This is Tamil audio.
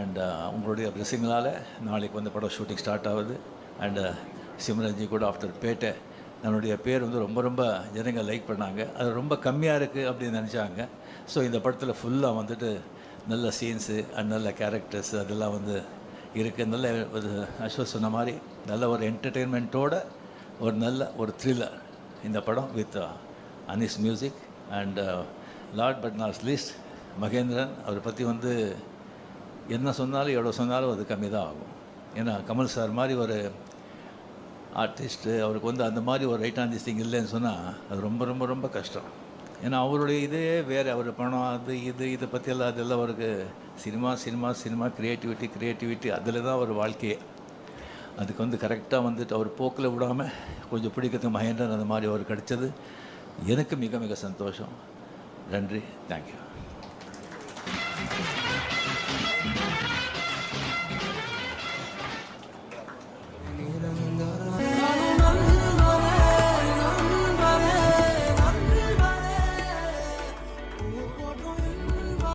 அண்ட் உங்களுடைய பிளெஸிங்களால் நாளைக்கு வந்து படம் ஷூட்டிங் ஸ்டார்ட் ஆகுது. அண்டு சிம்ரன்ஜி கூட ஆஃப்டர் பேட்டை நம்மளுடைய பேர் வந்து ரொம்ப ரொம்ப ஜனங்கள் லைக் பண்ணாங்க. அது ரொம்ப கம்மியாக இருக்குது அப்படின்னு நினச்சாங்க. ஸோ இந்த படத்தில் ஃபுல்லாக வந்துட்டு நல்ல சீன்ஸு அண்ட் நல்ல கேரக்டர்ஸ் அதெல்லாம் வந்து இருக்குது. நல்ல ஒரு அஸ்வத் சொன்ன மாதிரி நல்ல ஒரு என்டர்டெயின்மெண்ட்டோட ஒரு நல்ல ஒரு த்ரில்லர் இந்த படம் with Anis music. And Lord but not least Mahendran, அவரை பற்றி வந்து என்ன சொன்னாலும் எவ்வளோ சொன்னாலும் அது கம்மி தான் ஆகும். ஏன்னா கமல் சார் மாதிரி ஒரு ஆர்டிஸ்ட்டு அவருக்கு வந்து அந்த மாதிரி ஒரு ரைட் ஆன் திஸ் திங் இல்லைன்னு சொன்னால் அது ரொம்ப ரொம்ப ரொம்ப கஷ்டம். ஏன்னா அவருடைய இதே வேறு, அவர் பணம் அது இதை பற்றியெல்லாம் அதெல்லாம் அவருக்கு சினிமா சினிமா சினிமா க்ரியேட்டிவிட்டி அதில் தான் ஒரு வாழ்க்கையே. அதுக்கு வந்து கரெக்டாக வந்துட்டு அவர் போக்கில் விடாமல் கொஞ்சம் பிடிக்கிறதுக்கு மகேந்திரன் அந்த மாதிரி அவர் கிடைச்சது எனக்கு மிக மிக சந்தோஷம். நன்றி, தேங்க்யூ.